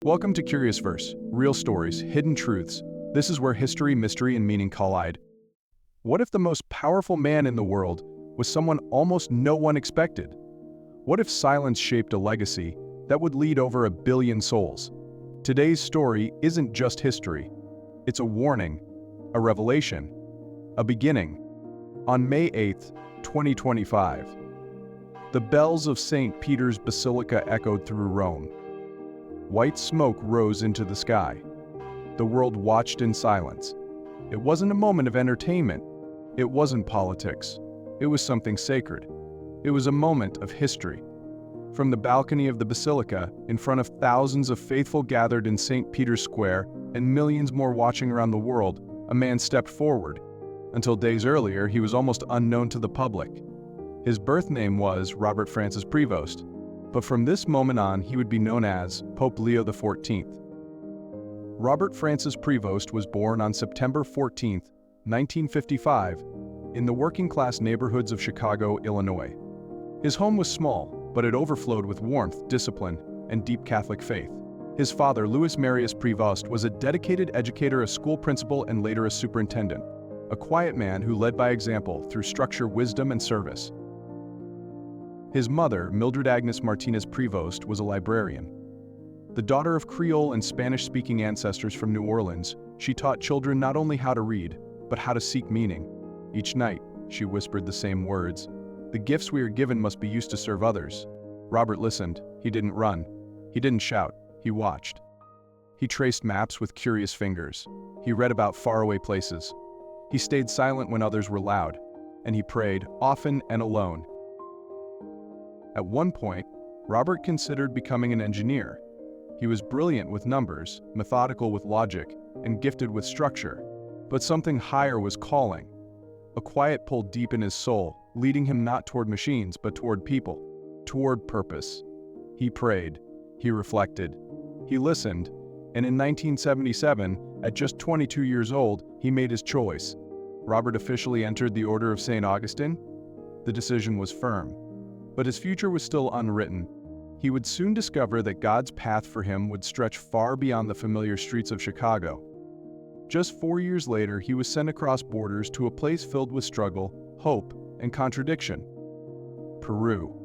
Welcome to CuriousVerse, real stories, hidden truths. This is where history, mystery, and meaning collide. What if the most powerful man in the world was someone almost no one expected? What if silence shaped a legacy that would lead over 1 billion souls? Today's story isn't just history. It's a warning, a revelation, a beginning. On May 8, 2025, the bells of St. Peter's Basilica echoed through Rome. White smoke rose into the sky. The world watched in silence. It wasn't a moment of entertainment. It wasn't politics. It was something sacred. It was a moment of history. From the balcony of the basilica, in front of thousands of faithful gathered in St. Peter's Square and millions more watching around the world, a man stepped forward. Until days earlier, he was almost unknown to the public. His birth name was Robert Francis Prevost. But from this moment on, he would be known as Pope Leo XIV. Robert Francis Prevost was born on September 14, 1955, in the working-class neighborhoods of Chicago, Illinois. His home was small, but it overflowed with warmth, discipline, and deep Catholic faith. His father, Louis Marius Prevost, was a dedicated educator, a school principal, and later a superintendent, a quiet man who led by example through structure, wisdom, and service. His mother, Mildred Agnes Martinez Prevost, was a librarian. The daughter of Creole and Spanish-speaking ancestors from New Orleans, she taught children not only how to read, but how to seek meaning. Each night, she whispered the same words: "The gifts we are given must be used to serve others." Robert listened. He didn't run. He didn't shout. He watched. He traced maps with curious fingers. He read about faraway places. He stayed silent when others were loud. And he prayed, often and alone. At one point, Robert considered becoming an engineer. He was brilliant with numbers, methodical with logic, and gifted with structure. But something higher was calling. A quiet pull deep in his soul, leading him not toward machines, but toward people, toward purpose. He prayed. He reflected. He listened. And in 1977, at just 22 years old, he made his choice. Robert officially entered the Order of St. Augustine. The decision was firm. But his future was still unwritten. He would soon discover that God's path for him would stretch far beyond the familiar streets of Chicago. Just 4 years later, he was sent across borders to a place filled with struggle, hope, and contradiction: Peru.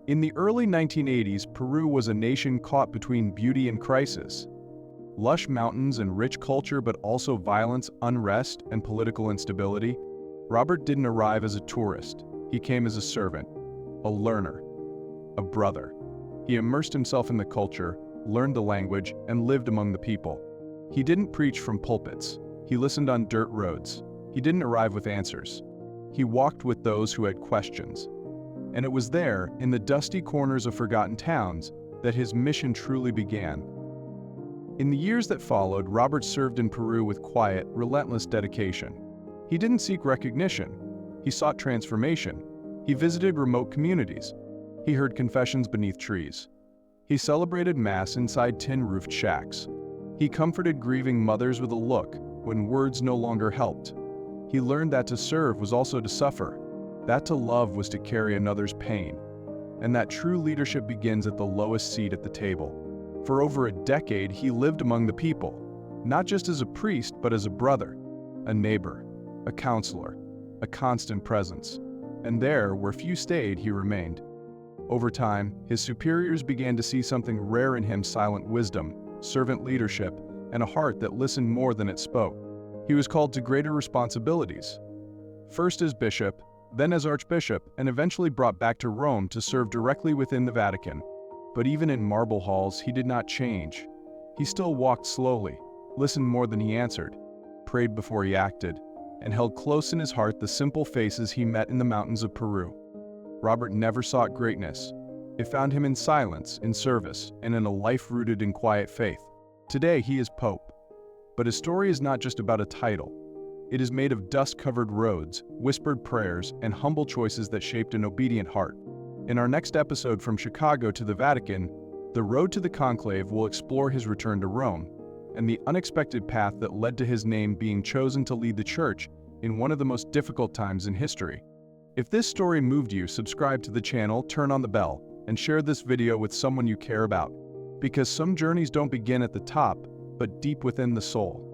In the early 1980s, Peru was a nation caught between beauty and crisis. Lush mountains and rich culture, but also violence, unrest, and political instability. Robert didn't arrive as a tourist. He came as a servant, a learner, a brother. He immersed himself in the culture, learned the language, and lived among the people. He didn't preach from pulpits. He listened on dirt roads. He didn't arrive with answers. He walked with those who had questions. And it was there, in the dusty corners of forgotten towns, that his mission truly began. In the years that followed, Robert served in Peru with quiet, relentless dedication. He didn't seek recognition. He sought transformation. He visited remote communities. He heard confessions beneath trees. He celebrated Mass inside tin-roofed shacks. He comforted grieving mothers with a look when words no longer helped. He learned that to serve was also to suffer, that to love was to carry another's pain, and that true leadership begins at the lowest seat at the table. For over a decade, he lived among the people, not just as a priest, but as a brother, a neighbor, a counselor, a constant presence. And there, where few stayed, he remained. Over time, his superiors began to see something rare in him: silent wisdom, servant leadership, and a heart that listened more than it spoke. He was called to greater responsibilities. First as bishop, then as archbishop, and eventually brought back to Rome to serve directly within the Vatican. But even in marble halls, he did not change. He still walked slowly, listened more than he answered, prayed before he acted, and held close in his heart the simple faces he met in the mountains of Peru. Robert never sought greatness. It found him in silence, in service, and in a life rooted in quiet faith. Today, he is Pope. But his story is not just about a title. It is made of dust-covered roads, whispered prayers, and humble choices that shaped an obedient heart. In our next episode, From Chicago to the Vatican, the road to the conclave will explore his return to Rome, and the unexpected path that led to his name being chosen to lead the Church in one of the most difficult times in history. If this story moved you, subscribe to the channel, turn on the bell, and share this video with someone you care about. Because some journeys don't begin at the top, but deep within the soul.